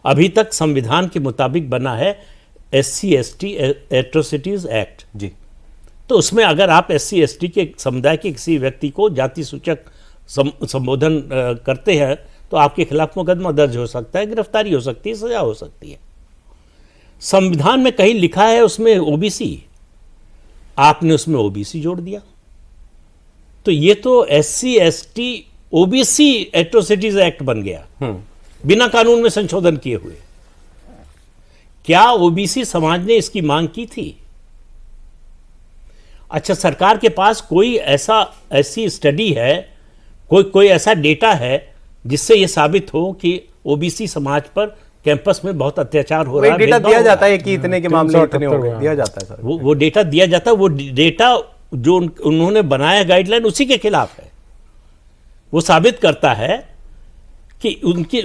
अभी तक संविधान के मुताबिक बना है SC/ST एट्रोसिटीज एक्ट जी। तो उसमें अगर आप SC/ST के समुदाय के किसी व्यक्ति को जाति सूचक संबोधन करते हैं तो आपके खिलाफ मुकदमा दर्ज हो सकता है, गिरफ्तारी हो सकती है, सजा हो सकती है। संविधान में कहीं लिखा है उसमें OBC, आपने उसमें OBC जोड़ दिया, तो ये तो SC/ST OBC एट्रोसिटीज एक्ट बन गया बिना कानून में संशोधन किए हुए। क्या OBC समाज ने इसकी मांग की थी? अच्छा, सरकार के पास कोई ऐसी स्टडी है, कोई ऐसा डेटा है जिससे यह साबित हो कि OBC समाज पर कैंपस में बहुत अत्याचार हो रहा है? डेटा दिया जाता है कि इतने के मामले इतने हो गए, दिया जाता है सर। वो डेटा दिया जाता है। वो डेटा जो उन्होंने बनाया गाइडलाइन उसी के खिलाफ है। वो साबित करता है कि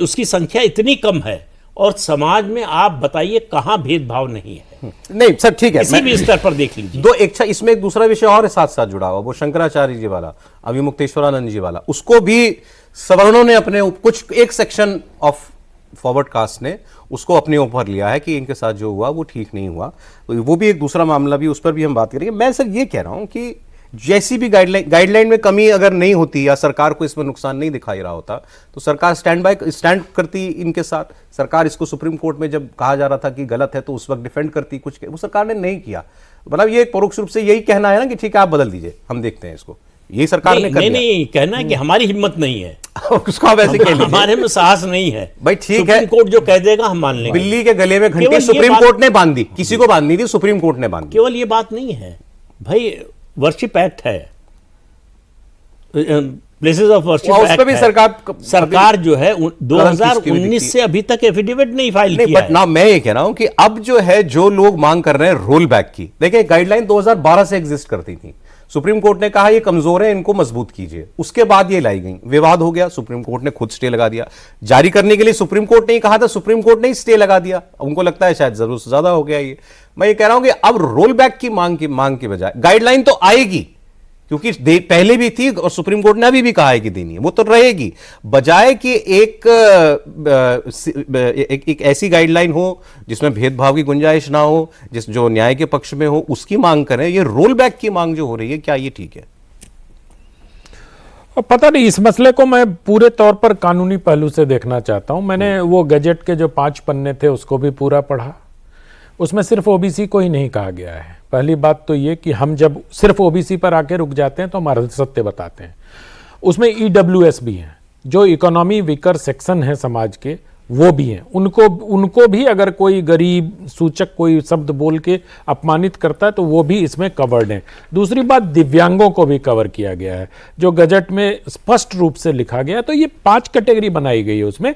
उसकी संख्या इतनी कम है और समाज में आप बताइए कहां भेदभाव नहीं है। नहीं सर, ठीक है, किसी भी स्तर पर देख लीजिए। दो इसमें एक दूसरा विषय और साथ साथ जुड़ा हुआ, वो शंकराचार्य जी वाला, अभिमुक्तेश्वरानंद जी वाला, उसको भी सवर्णों ने अपने कुछ एक सेक्शन ऑफ फॉरवर्ड कास्ट ने उसको अपने ऊपर लिया है कि इनके साथ जो हुआ वो ठीक नहीं हुआ। तो वो भी एक दूसरा मामला भी, उस पर भी हम बात करेंगे। मैं सर ये कह रहा हूं कि जैसी भी गाइडलाइन में कमी अगर नहीं होती या सरकार को इसमें नुकसान नहीं दिखाई रहा होता तो सरकार स्टैंड करती इनके साथ। सरकार इसको सुप्रीम कोर्ट में जब कहा जा रहा था कि गलत है तो उस वक्त डिफेंड करती, कुछ वो सरकार ने नहीं किया। मतलब ये परोक्ष रूप से यही कहना है ना कि ठीक है आप बदल दीजिए, हम देखते हैं इसको, यही सरकार ने कर दिया। नहीं कहना है कि हमारी हिम्मत नहीं है उसको आप ऐसे कह लीजिए, हमारे में साहस नहीं है भाई, ठीक है, सुप्रीम कोर्ट जो कह देगा हम मान लेंगे। बिल्ली के गले में घंटी सुप्रीम कोर्ट ने बांध दी, किसी को बांधनी थी, सुप्रीम कोर्ट ने बांध दी। केवल ये बात नहीं है भाई, वर्शिप एक्ट है, प्लेसेस ऑफ वर्शिप एक्ट भी सरकार जो है 2019 से अभी तक एफिडेविट नहीं फाइल किया है। ना मैं ये कह रहा हूं कि अब जो है जो लोग मांग कर रहे हैं रोल बैक की, देखिए गाइडलाइन 2012 से एग्जिस्ट करती थी, सुप्रीम कोर्ट ने कहा ये कमजोर है, इनको मजबूत कीजिए, उसके बाद ये लाई गई, विवाद हो गया, सुप्रीम कोर्ट ने खुद स्टे लगा दिया। जारी करने के लिए सुप्रीम कोर्ट ने कहा था, सुप्रीम कोर्ट ने स्टे लगा दिया, उनको लगता है शायद जरूरत से ज्यादा हो गया ये। मैं ये कह रहा हूं कि अब रोल बैक की मांग के बजाय गाइडलाइन तो आएगी, क्योंकि पहले भी थी और सुप्रीम कोर्ट ने अभी भी कहा है कि देनी है, वो तो रहेगी, बजाय कि एक ऐसी गाइडलाइन हो जिसमें भेदभाव की गुंजाइश ना हो, जो न्याय के पक्ष में हो, उसकी मांग करें। ये रोल बैक की मांग जो हो रही है, क्या ये ठीक है? पता नहीं, इस मसले को मैं पूरे तौर पर कानूनी पहलू से देखना चाहता हूं। मैंने वो गजट के जो 5 पन्ने थे उसको भी पूरा पढ़ा, उसमें सिर्फ OBC को ही नहीं कहा गया है। पहली बात तो ये कि हम जब सिर्फ OBC पर आके रुक जाते हैं तो हमारा सत्य बताते हैं। उसमें EWS भी हैं, जो इकोनॉमी वीकर सेक्शन है समाज के, वो भी हैं। उनको भी अगर कोई गरीब सूचक कोई शब्द बोल के अपमानित करता है तो वो भी इसमें कवर्ड हैं। दूसरी बात, दिव्यांगों को भी कवर किया गया है, जो गजट में स्पष्ट रूप से लिखा गया है। तो ये 5 कैटेगरी बनाई गई है उसमें।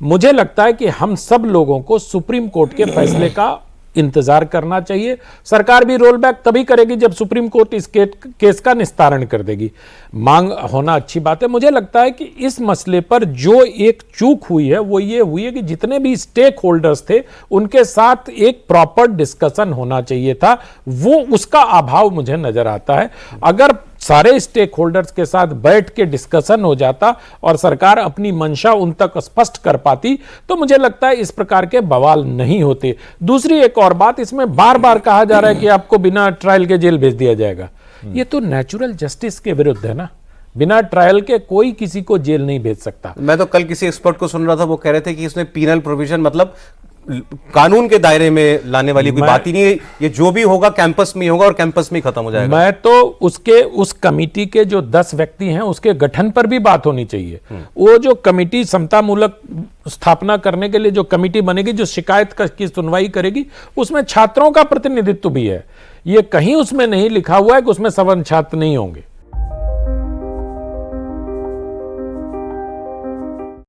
मुझे लगता है कि हम सब लोगों को सुप्रीम कोर्ट के फैसले का इंतजार करना चाहिए। सरकार भी रोल बैक तभी करेगी जब सुप्रीम कोर्ट इस केस का निस्तारण कर देगी। मांग होना अच्छी बात है। मुझे लगता है कि इस मसले पर जो एक चूक हुई है वो ये हुई है कि जितने भी स्टेक होल्डर्स थे उनके साथ एक प्रॉपर डिस्कशन होना चाहिए था, वो उसका अभाव मुझे नजर आता है। अगर सारे स्टेक होल्डर्स के साथ बैठ के डिस्कशन हो जाता और सरकार अपनी मंशा उन तक स्पष्ट कर पाती तो मुझे लगता है इस प्रकार के बवाल नहीं होते। दूसरी एक और बात, इसमें बार बार कहा जा रहा है कि आपको बिना ट्रायल के जेल भेज दिया जाएगा। ये तो नेचुरल जस्टिस के विरुद्ध है ना। बिना ट्रायल के कोई किसी को जेल नहीं भेज सकता। मैं तो कल किसी एक्सपर्ट को सुन रहा था, वो कह रहे थे कि इसमें पीनल प्रोविजन, मतलब कानून के दायरे में लाने वाली कोई बात ही नहीं है, ये जो भी होगा कैंपस में होगा और कैंपस में खत्म हो जाएगा। मैं तो उस कमेटी के जो 10 व्यक्ति हैं उसके गठन पर भी बात होनी चाहिए। वो जो कमेटी समतामूलक स्थापना करने के लिए जो कमेटी बनेगी, जो शिकायत की सुनवाई करेगी, उसमें छात्रों का प्रतिनिधित्व भी है। ये कहीं उसमें नहीं लिखा हुआ है कि उसमें सवर्ण छात्र नहीं होंगे।